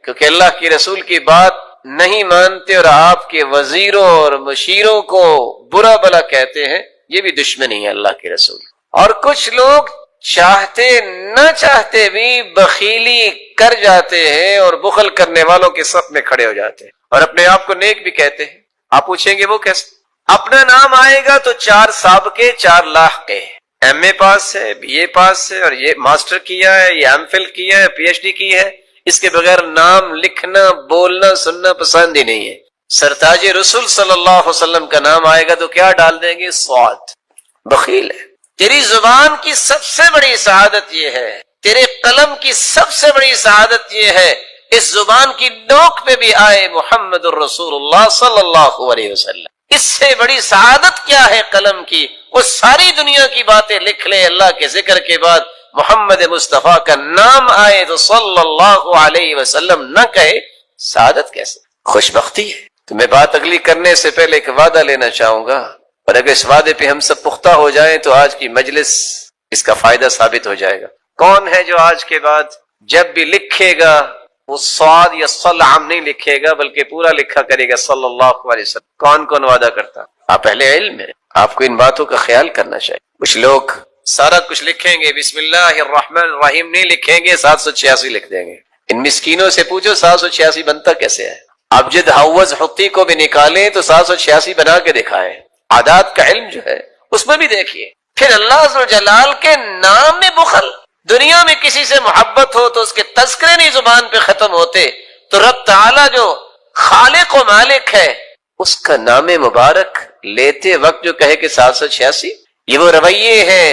کیونکہ اللہ کے رسول کی بات نہیں مانتے اور آپ کے وزیروں اور مشیروں کو برا بلا کہتے ہیں. یہ بھی دشمنی ہے اللہ کے رسول. اور کچھ لوگ چاہتے نہ چاہتے بھی بخیلی کر جاتے ہیں اور بخل کرنے والوں کے صف میں کھڑے ہو جاتے ہیں اور اپنے آپ کو نیک بھی کہتے ہیں. آپ پوچھیں گے وہ کیسے؟ اپنا نام آئے گا تو 4 سابقے 4 لاحقے، ایم اے پاس ہے، بی اے پاس ہے اور یہ ماسٹر کیا ہے، یہ ایم فل کیا ہے، پی ایچ ڈی کی ہے. اس کے بغیر نام لکھنا بولنا سننا پسند ہی نہیں ہے. سرتاج رسول صلی اللہ علیہ وسلم کا نام آئے گا تو کیا ڈال دیں گے؟ صاد. بخیل ہے. تیری زبان کی سب سے بڑی سعادت یہ ہے، تیرے قلم کی سب سے بڑی سعادت یہ ہے اس زبان کی نوک پہ بھی آئے محمد الرسول اللہ صلی اللہ علیہ وسلم. اس سے بڑی سعادت کیا ہے قلم کی؟ وہ ساری دنیا کی باتیں لکھ لے، اللہ کے ذکر کے بعد محمد مصطفیٰ کا نام آئے تو صلی اللہ علیہ وسلم نہ کہے. سعادت کیسے؟ خوش بختی ہے. تو میں بات اگلی کرنے سے پہلے ایک وعدہ لینا چاہوں گا، اور اگر اس وعدے پہ ہم سب پختہ ہو جائیں تو آج کی مجلس اس کا فائدہ ثابت ہو جائے گا. کون ہے جو آج کے بعد جب بھی لکھے گا وہ صاد یا صل عام نہیں لکھے گا بلکہ پورا لکھا کرے گا صلی اللہ علیہ وسلم؟ کون کون وعدہ کرتا؟ آپ اہل علم ہیں، آپ کو ان باتوں کا خیال کرنا چاہیے. کچھ لوگ سارا کچھ لکھیں گے، بسم اللہ الرحمن الرحیم نہیں لکھیں گے، 786 لکھ دیں گے. ان مسکینوں سے پوچھو 786 بنتا کیسے ہے؟ ابجد حوض حتی کو بھی نکالیں تو 786 بنا کے دکھائیں. عادات کا علم جو ہے اس میں بھی دیکھیے. پھر اللہ عز و جلال کے نام میں بخل. دنیا میں کسی سے محبت ہو تو اس کے تذکرے نہیں زبان پہ ختم ہوتے، تو رب تعالی جو خالق و مالک ہے اس کا نام مبارک لیتے وقت جو کہے کہ 786، یہ وہ رویے ہیں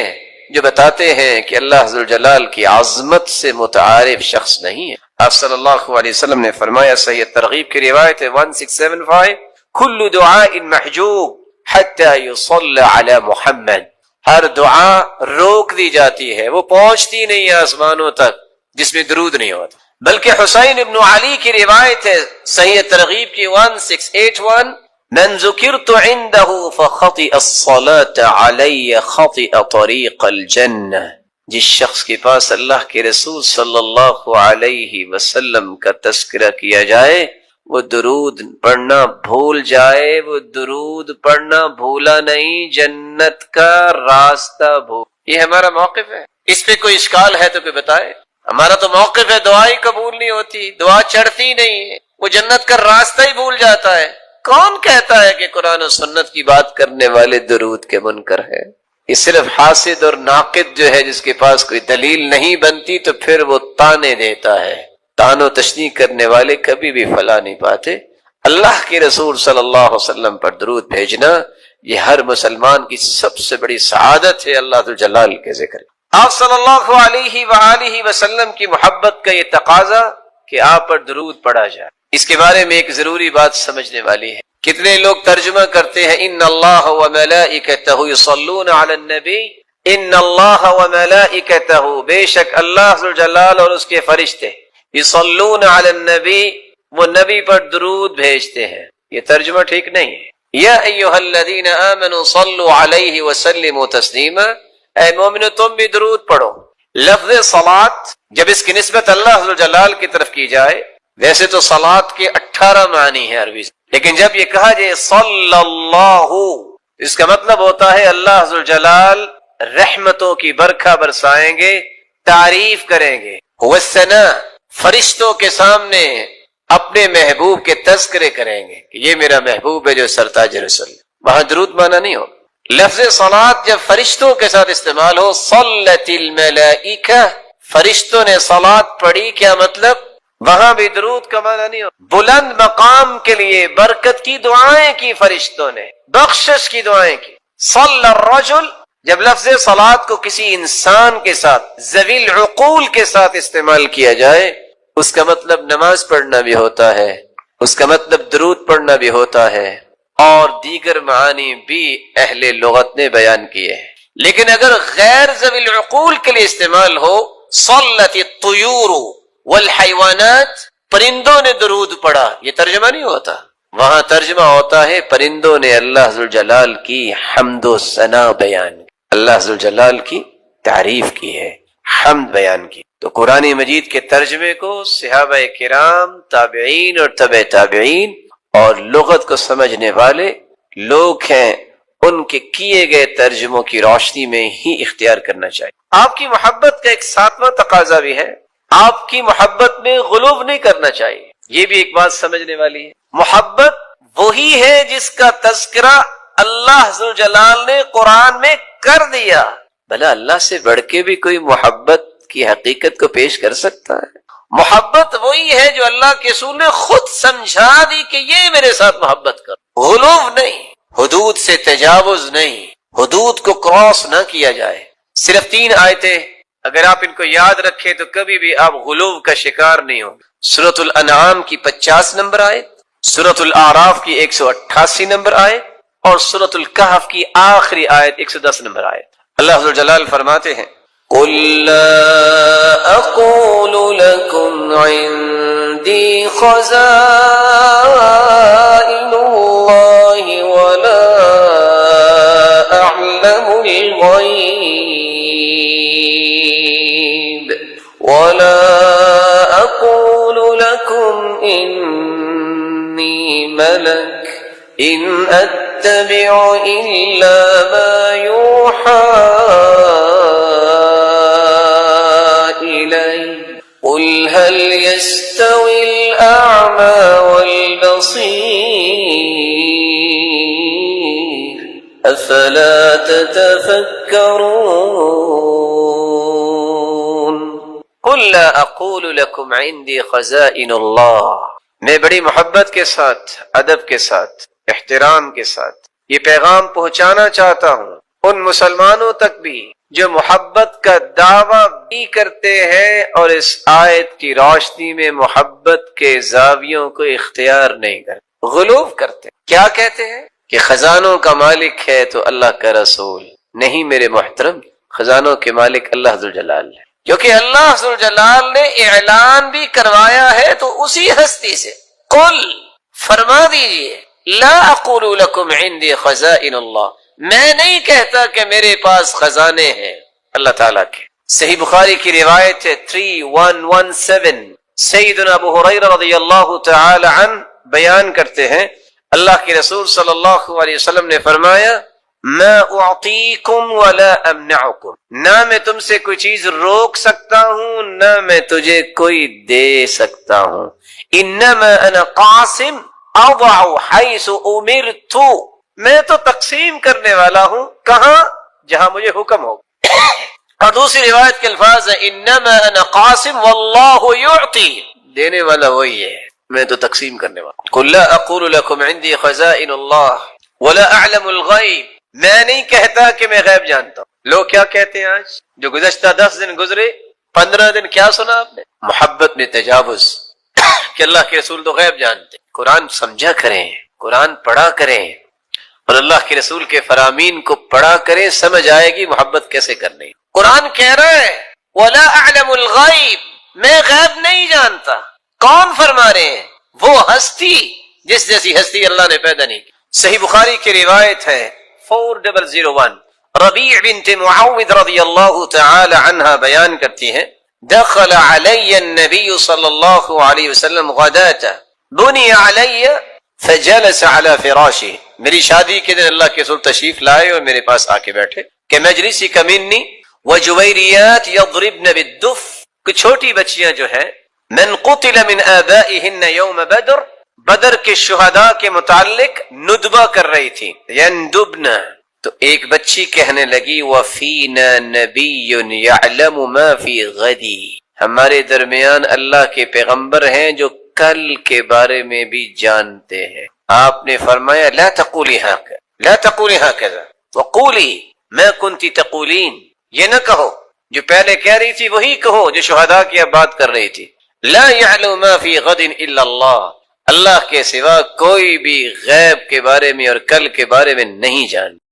جو بتاتے ہیں کہ اللہ عز و جلال کی عظمت سے متعارف شخص نہیں ہے. آپ صلی اللہ علیہ وسلم نے فرمایا، صحیح ترغیب کی روایت ہے 1675، کل دعاء محجوب حتی یصلی علی محمد. ہر دعا روک دی جاتی ہے، وہ پہنچتی نہیں آسمانوں تک جس میں درود نہیں ہوتا. بلکہ حسین ابن علی کی روایت ہے صحیح ترغیب کی 1681، من ذکرت عنده فخطئ الصلاة علی خطئ طریق الجنہ. جس شخص کے پاس اللہ کے رسول صلی اللہ علیہ وسلم کا تذکرہ کیا جائے وہ درود پڑھنا بھول جائے، وہ درود پڑھنا بھولا نہیں، جنت کا راستہ بھول. یہ ہمارا موقف ہے. اس پہ کوئی اشکال ہے تو کوئی بتائے. ہمارا تو موقف ہے دعا ہی قبول نہیں ہوتی، دعا چڑھتی نہیں ہے، وہ جنت کا راستہ ہی بھول جاتا ہے. کون کہتا ہے کہ قرآن و سنت کی بات کرنے والے درود کے منکر ہے؟ یہ صرف حاسد اور ناقد جو ہے جس کے پاس کوئی دلیل نہیں بنتی تو پھر وہ تانے دیتا ہے. تان و تشنیع کرنے والے کبھی بھی فلاح نہیں پاتے. اللہ کے رسول صلی اللہ علیہ وسلم پر درود بھیجنا یہ ہر مسلمان کی سب سے بڑی سعادت ہے. اللہ ذو جلال کے ذکر. آپ صلی اللہ علیہ وآلہ وسلم کی محبت کا یہ تقاضا کہ آپ پر درود پڑھا جائے. اس کے بارے میں ایک ضروری بات سمجھنے والی ہے. کتنے لوگ ترجمہ کرتے ہیں ان اللہ وملائکتہ یصلون علی النبی، ان اللہ وملائکتہ، بے شک اللہ ذو جلال اور اس کے فرشتے یصلون علی النبی، وہ نبی پر درود بھیجتے ہیں. یہ ترجمہ ٹھیک نہیں ہے. یا ایھا الذین آمنوا صلوا علیہ وسلموا تسلیما، اے مومنو تم بھی درود پڑھو. لفظ صلاۃ جب اس کی نسبت اللہ ذو جلال کی طرف کی جائے، ویسے تو صلاۃ کے 18 معنی ہیں عربی، لیکن جب یہ کہا جائے صلی اللہ، اس کا مطلب ہوتا ہے اللہ ذو جلال رحمتوں کی برکھا برسائیں گے، تعریف کریں گے. والثناء، فرشتوں کے سامنے اپنے محبوب کے تذکرے کریں گے کہ یہ میرا محبوب ہے جو سرتاج رسول. وہاں درود مانا نہیں ہو. لفظ صلاۃ جب فرشتوں کے ساتھ استعمال ہو، صلت الملائکہ، فرشتوں نے صلاۃ پڑھی، کیا مطلب؟ وہاں بھی درود کا معنی نہیں ہو. بلند مقام کے لیے برکت کی دعائیں کی فرشتوں نے، بخشش کی دعائیں کی. صلی الرجل، جب لفظ صلات کو کسی انسان کے ساتھ ذوی العقول کے ساتھ استعمال کیا جائے، اس کا مطلب نماز پڑھنا بھی ہوتا ہے، اس کا مطلب درود پڑھنا بھی ہوتا ہے، اور دیگر معانی بھی اہل لغت نے بیان کیے ہیں۔ لیکن اگر غیر ذوی العقول کے لیے استعمال ہو، صلت الطیور والحیوانات، پرندوں نے درود پڑھا، یہ ترجمہ نہیں ہوتا، وہاں ترجمہ ہوتا ہے پرندوں نے اللہ ذوالجلال کی حمد و ثنا بیان کی، اللہ ذوالجلال کی تعریف کی ہے، حمد بیان کی۔ تو قرآن مجید کے ترجمے کو صحابہ کرام، تابعین اور تبع تابعین اور لغت کو سمجھنے والے لوگ ہیں، ان کے کیے گئے ترجموں کی روشنی میں ہی اختیار کرنا چاہیے۔ آپ کی محبت کا ایک ساتواں تقاضا بھی ہے، آپ کی محبت میں غلو نہیں کرنا چاہیے، یہ بھی ایک بات سمجھنے والی ہے۔ محبت وہی ہے جس کا تذکرہ اللہ ذوالجلال نے قرآن میں کر دیا، بھلا اللہ سے بڑھ کے بھی کوئی محبت کی حقیقت کو پیش کر سکتا ہے؟ محبت وہی ہے جو اللہ کے رسول نے خود سمجھا دی کہ یہ میرے ساتھ محبت کرو، غلو نہیں، حدود سے تجاوز نہیں، حدود کو کراس نہ کیا جائے۔ صرف 3 آیتیں اگر آپ ان کو یاد رکھیں تو کبھی بھی آپ غلو کا شکار نہیں ہوں۔ سورۃ الانعام کی 50 نمبر آیت، سورۃ الاعراف کی 188 نمبر آیت، اور سورۃ الکہف کی آخری آیت 110 نمبر آیت۔ اللہ ذوالجلال فرماتے ہیں قُل لَا أَقُولُ لَكُمْ عِنْدِي خَزَائِنُ اللَّهِ وَلَا أَعْلَمُ الْغَيْبَ وَلَا أَقُولُ لَكُمْ إِنِّي مَلَكٌ إِنْ أَتَّبِعُ إِلَّا مَا يُوحَىٰ قل هل يستوي الأعمى والبصير أفلا تتفكرون قل لا أقول لكم عندي خزائن الله، میں بڑی محبت کے ساتھ، ادب کے ساتھ، احترام کے ساتھ یہ پیغام پہنچانا چاہتا ہوں ان مسلمانوں تک بھی جو محبت کا دعویٰ بھی کرتے ہیں اور اس آیت کی روشنی میں محبت کے زاویوں کو اختیار نہیں کرتے، غلو کرتے۔ کیا کہتے ہیں کہ خزانوں کا مالک ہے تو اللہ کا رسول نہیں؟ میرے محترم، خزانوں کے مالک اللہ ذوالجلال ہے، کیونکہ اللہ ذوالجلال نے اعلان بھی کروایا ہے تو اسی ہستی سے۔ قل، فرما دیجئے، لا اقول لکم عندی خزائن اللہ، میں نہیں کہتا کہ میرے پاس خزانے ہیں اللہ تعالیٰ کے۔ صحیح بخاری کی روایت ہے 3117، سیدنا ابو ہریرہ رضی اللہ تعالی عنہ بیان کرتے ہیں اللہ کے رسول صلی اللہ علیہ وسلم نے فرمایا ما اعطیکم ولا امنعکم، نہ میں تم سے کوئی چیز روک سکتا ہوں نہ میں تجھے کوئی دے سکتا ہوں، انما انا قاسم اضع حیث امرت، میں تو تقسیم کرنے والا ہوں کہاں؟ جہاں مجھے حکم ہو۔ اور دوسری روایت کے الفاظ ہیں انما انا قاسم واللہ یعطی، دینے والا وہی ہے، میں تو تقسیم کرنے والا۔ قل لا اقول لکم عندی خزائن اللہ ولا اعلم الغیب، میں نہیں کہتا کہ میں غیب جانتا ہوں۔ لوگ کیا کہتے ہیں آج؟ جو گزشتہ 10 دن گزرے، 15 دن کیا سنا آپ نے؟ محبت میں تجاوز کہ اللہ کے رسول تو غیب جانتے۔ قرآن سمجھا کریں، قرآن پڑھا کریں، اور اللہ کے رسول کے فرامین کو پڑھا کریں، سمجھ آئے گی محبت کیسے کرنی۔ قرآن کہہ رہا ہے وَلَا أَعْلَمُ الْغَيْبِ، میں غیب نہیں جانتا۔ کون فرما رہے ہیں؟ وہ ہستی جس جیسی ہستی اللہ نے پیدا نہیں کی۔ صحیح بخاری کی روایت ہے 4001، ربیع بنت معوذ رضی اللہ تعالی عنہ بیان کرتی ہیں دخل علی النبی صلی اللہ علیہ وسلم غداة بنی علی فجلس على فراشہ، میری شادی کے دن اللہ کے رسول تشریف لائے اور میرے پاس آ کے بیٹھے کہ مجلسی کمینی وجویریات یضربن بالدف، کچھ چھوٹی بچیاں جو ہیں من قتل من آبائہن یوم بدر، بدر کے شہداء کے متعلق ندبہ کر رہی تھی، یندبن، تو ایک بچی کہنے لگی وفینا نبی یعلم ما فی غدی، ہمارے درمیان اللہ کے پیغمبر ہیں جو کل کے بارے میں بھی جانتے ہیں۔ آپ نے فرمایا لا تقولی هكذا، لا تقولی هكذا وقولی، میں کنتی تقولین، یہ نہ کہو جو پہلے کہہ رہی تھی وہی کہو جو شہداء کی اب بات کر رہی تھی. لا يعلم ما فی غد الا اللہ، اللہ کے سوا کوئی بھی غیب کے بارے میں اور کل کے بارے میں نہیں جانتا.